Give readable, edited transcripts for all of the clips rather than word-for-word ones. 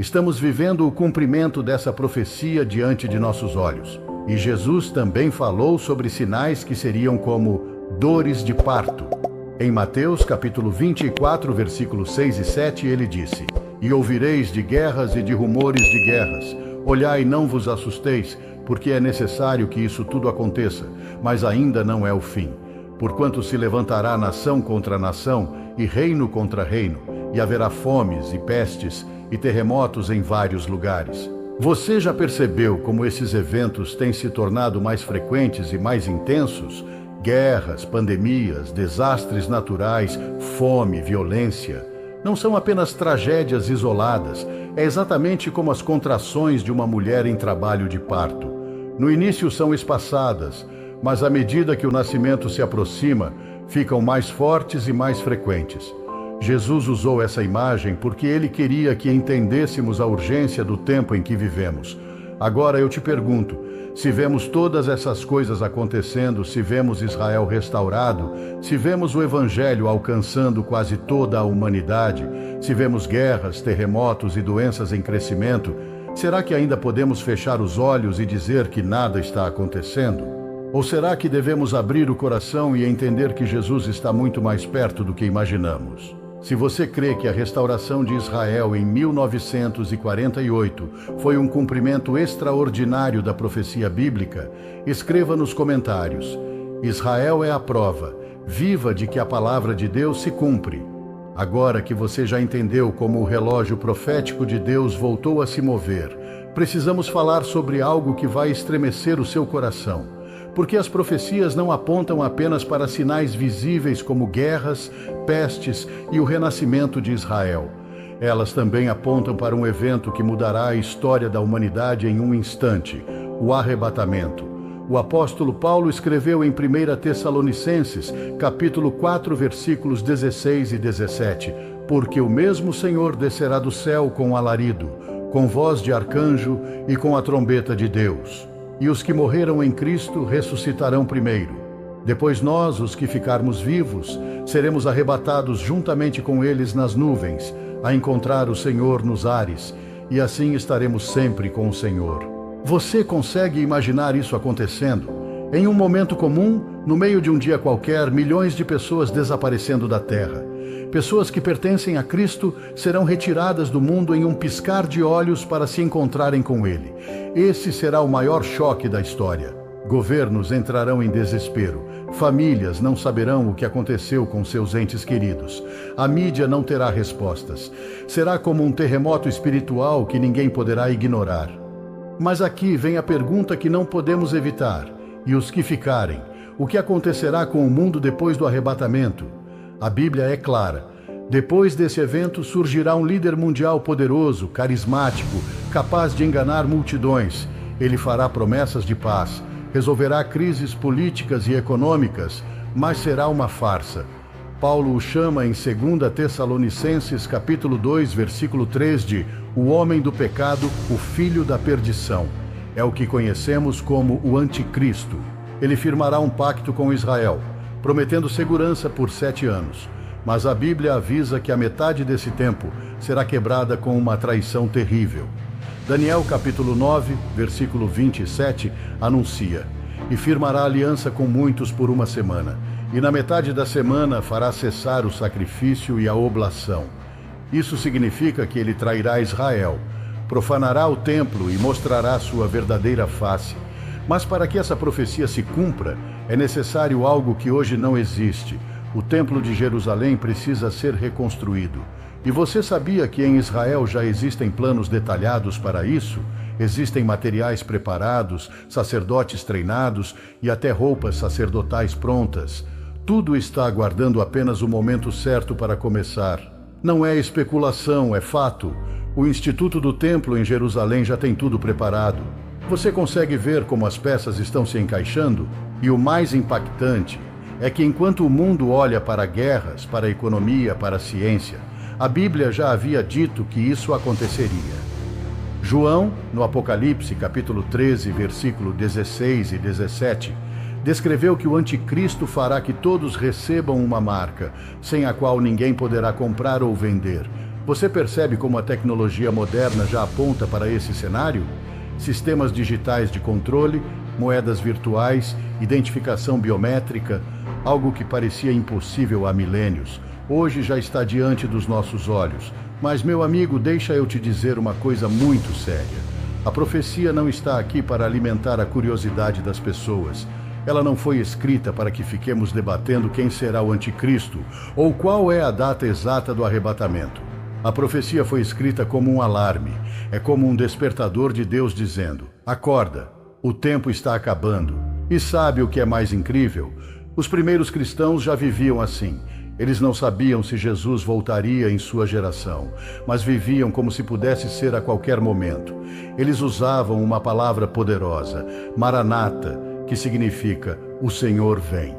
Estamos vivendo o cumprimento dessa profecia diante de nossos olhos. E Jesus também falou sobre sinais que seriam como dores de parto. Em Mateus capítulo 24, versículos 6 e 7, ele disse: E ouvireis de guerras e de rumores de guerras. Olhai, não vos assusteis, porque é necessário que isso tudo aconteça, mas ainda não é o fim. Porquanto se levantará nação contra nação, e reino contra reino, e haverá fomes e pestes e terremotos em vários lugares. Você já percebeu como esses eventos têm se tornado mais frequentes e mais intensos? Guerras, pandemias, desastres naturais, fome, violência. Não são apenas tragédias isoladas, é exatamente como as contrações de uma mulher em trabalho de parto. No início são espaçadas, mas à medida que o nascimento se aproxima, ficam mais fortes e mais frequentes. Jesus usou essa imagem porque ele queria que entendêssemos a urgência do tempo em que vivemos. Agora eu te pergunto, se vemos todas essas coisas acontecendo, se vemos Israel restaurado, se vemos o Evangelho alcançando quase toda a humanidade, se vemos guerras, terremotos e doenças em crescimento, será que ainda podemos fechar os olhos e dizer que nada está acontecendo? Ou será que devemos abrir o coração e entender que Jesus está muito mais perto do que imaginamos? Se você crê que a restauração de Israel em 1948 foi um cumprimento extraordinário da profecia bíblica, escreva nos comentários: Israel é a prova viva de que a palavra de Deus se cumpre. Agora que você já entendeu como o relógio profético de Deus voltou a se mover, precisamos falar sobre algo que vai estremecer o seu coração. Porque as profecias não apontam apenas para sinais visíveis como guerras, pestes e o renascimento de Israel. Elas também apontam para um evento que mudará a história da humanidade em um instante: o arrebatamento. O apóstolo Paulo escreveu em 1 Tessalonicenses, capítulo 4, versículos 16 e 17: Porque o mesmo Senhor descerá do céu com alarido, com voz de arcanjo e com a trombeta de Deus. E os que morreram em Cristo ressuscitarão primeiro. Depois nós, os que ficarmos vivos, seremos arrebatados juntamente com eles nas nuvens, a encontrar o Senhor nos ares, e assim estaremos sempre com o Senhor. Você consegue imaginar isso acontecendo? Em um momento comum, no meio de um dia qualquer, milhões de pessoas desaparecendo da terra. Pessoas que pertencem a Cristo serão retiradas do mundo em um piscar de olhos para se encontrarem com Ele. Esse será o maior choque da história. Governos entrarão em desespero. Famílias não saberão o que aconteceu com seus entes queridos. A mídia não terá respostas. Será como um terremoto espiritual que ninguém poderá ignorar. Mas aqui vem a pergunta que não podemos evitar. E os que ficarem? O que acontecerá com o mundo depois do arrebatamento? A Bíblia é clara. Depois desse evento surgirá um líder mundial poderoso, carismático, capaz de enganar multidões. Ele fará promessas de paz, resolverá crises políticas e econômicas, mas será uma farsa. Paulo o chama em 2 Tessalonicenses capítulo 2, versículo 3 de o homem do pecado, o filho da perdição. É o que conhecemos como o anticristo. Ele firmará um pacto com Israel, prometendo segurança por 7 anos. Mas a Bíblia avisa que a metade desse tempo será quebrada com uma traição terrível. Daniel capítulo 9, versículo 27, anuncia: E firmará aliança com muitos por 1 semana, e na metade da semana fará cessar o sacrifício e a oblação. Isso significa que ele trairá Israel, profanará o templo e mostrará sua verdadeira face. Mas para que essa profecia se cumpra, é necessário algo que hoje não existe. O Templo de Jerusalém precisa ser reconstruído. E você sabia que em Israel já existem planos detalhados para isso? Existem materiais preparados, sacerdotes treinados e até roupas sacerdotais prontas. Tudo está aguardando apenas o momento certo para começar. Não é especulação, é fato. O Instituto do Templo em Jerusalém já tem tudo preparado. Você consegue ver como as peças estão se encaixando? E o mais impactante é que enquanto o mundo olha para guerras, para a economia, para a ciência, a Bíblia já havia dito que isso aconteceria. João, no Apocalipse, capítulo 13, versículo 16 e 17, descreveu que o anticristo fará que todos recebam uma marca, sem a qual ninguém poderá comprar ou vender, Você percebe como a tecnologia moderna já aponta para esse cenário? Sistemas digitais de controle, moedas virtuais, identificação biométrica, algo que parecia impossível há milênios, hoje já está diante dos nossos olhos. Mas, meu amigo, deixa eu te dizer uma coisa muito séria. A profecia não está aqui para alimentar a curiosidade das pessoas. Ela não foi escrita para que fiquemos debatendo quem será o anticristo ou qual é a data exata do arrebatamento. A profecia foi escrita como um alarme. É como um despertador de Deus dizendo: acorda, o tempo está acabando. E sabe o que é mais incrível? Os primeiros cristãos já viviam assim. Eles não sabiam se Jesus voltaria em sua geração, mas viviam como se pudesse ser a qualquer momento. Eles usavam uma palavra poderosa, Maranata, que significa o Senhor vem.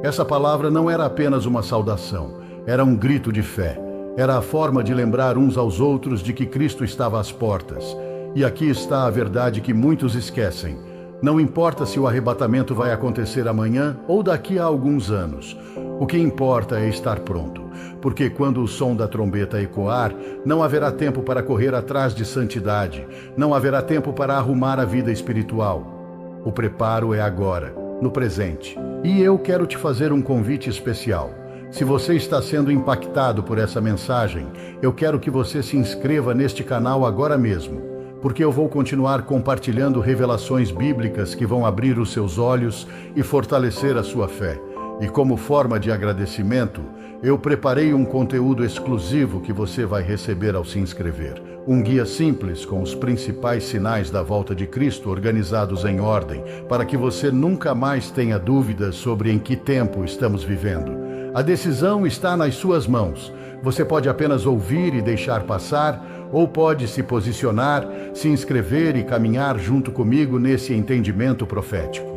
Essa palavra não era apenas uma saudação, era um grito de fé. Era a forma de lembrar uns aos outros de que Cristo estava às portas. E aqui está a verdade que muitos esquecem. Não importa se o arrebatamento vai acontecer amanhã ou daqui a alguns anos. O que importa é estar pronto, porque quando o som da trombeta ecoar, não haverá tempo para correr atrás de santidade, não haverá tempo para arrumar a vida espiritual. O preparo é agora, no presente. E eu quero te fazer um convite especial. Se você está sendo impactado por essa mensagem, eu quero que você se inscreva neste canal agora mesmo, porque eu vou continuar compartilhando revelações bíblicas que vão abrir os seus olhos e fortalecer a sua fé. E como forma de agradecimento, eu preparei um conteúdo exclusivo que você vai receber ao se inscrever. Um guia simples com os principais sinais da volta de Cristo organizados em ordem, para que você nunca mais tenha dúvidas sobre em que tempo estamos vivendo. A decisão está nas suas mãos. Você pode apenas ouvir e deixar passar, ou pode se posicionar, se inscrever e caminhar junto comigo nesse entendimento profético.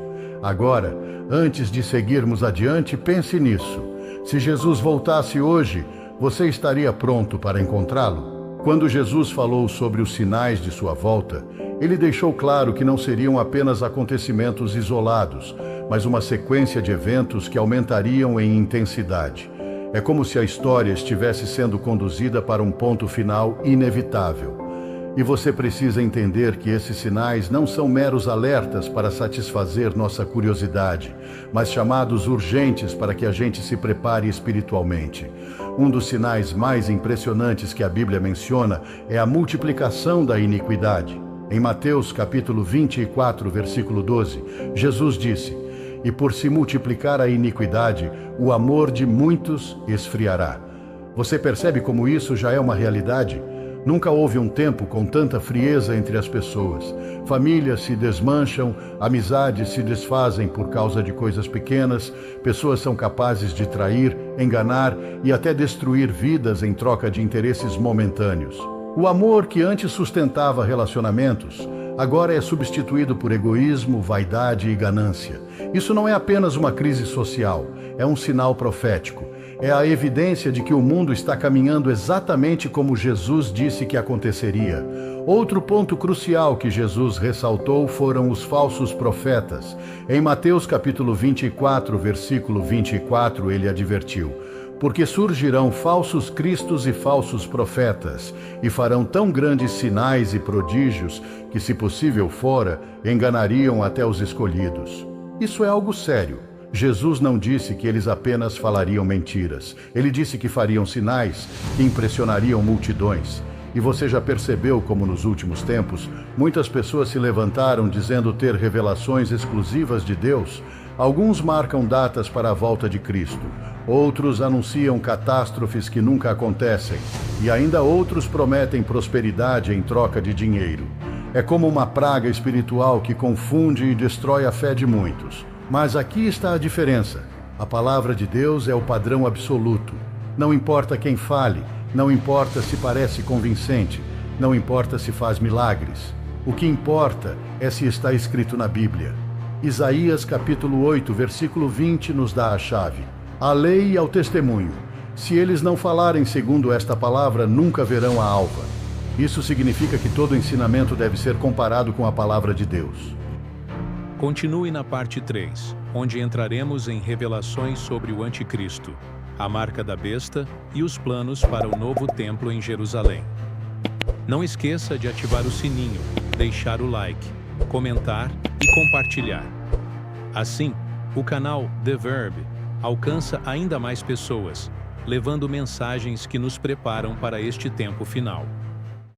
Agora, antes de seguirmos adiante, pense nisso. Se Jesus voltasse hoje, você estaria pronto para encontrá-lo? Quando Jesus falou sobre os sinais de sua volta, ele deixou claro que não seriam apenas acontecimentos isolados, mas uma sequência de eventos que aumentariam em intensidade. É como se a história estivesse sendo conduzida para um ponto final inevitável. E você precisa entender que esses sinais não são meros alertas para satisfazer nossa curiosidade, mas chamados urgentes para que a gente se prepare espiritualmente. Um dos sinais mais impressionantes que a Bíblia menciona é a multiplicação da iniquidade. Em Mateus capítulo 24, versículo 12, Jesus disse: "E por se multiplicar a iniquidade, o amor de muitos esfriará." Você percebe como isso já é uma realidade? Nunca houve um tempo com tanta frieza entre as pessoas. Famílias se desmancham, amizades se desfazem por causa de coisas pequenas, pessoas são capazes de trair, enganar e até destruir vidas em troca de interesses momentâneos. O amor que antes sustentava relacionamentos, agora é substituído por egoísmo, vaidade e ganância. Isso não é apenas uma crise social, é um sinal profético. É a evidência de que o mundo está caminhando exatamente como Jesus disse que aconteceria. Outro ponto crucial que Jesus ressaltou foram os falsos profetas. Em Mateus capítulo 24, versículo 24, ele advertiu: "Porque surgirão falsos cristos e falsos profetas, e farão tão grandes sinais e prodígios que, se possível fora, enganariam até os escolhidos." Isso é algo sério. Jesus não disse que eles apenas falariam mentiras. Ele disse que fariam sinais que impressionariam multidões. E você já percebeu como nos últimos tempos, muitas pessoas se levantaram dizendo ter revelações exclusivas de Deus? Alguns marcam datas para a volta de Cristo. Outros anunciam catástrofes que nunca acontecem. E ainda outros prometem prosperidade em troca de dinheiro. É como uma praga espiritual que confunde e destrói a fé de muitos. Mas aqui está a diferença. A palavra de Deus é o padrão absoluto. Não importa quem fale, não importa se parece convincente, não importa se faz milagres. O que importa é se está escrito na Bíblia. Isaías capítulo 8, versículo 20 nos dá a chave. A lei e ao testemunho. Se eles não falarem segundo esta palavra, nunca verão a alva. Isso significa que todo ensinamento deve ser comparado com a palavra de Deus. Continue na parte 3, onde entraremos em revelações sobre o Anticristo. a marca da besta e os planos para o novo templo em Jerusalém. Não esqueça de ativar o sininho, deixar o like, comentar e compartilhar. Assim, o canal The Verb alcança ainda mais pessoas, levando mensagens que nos preparam para este tempo final.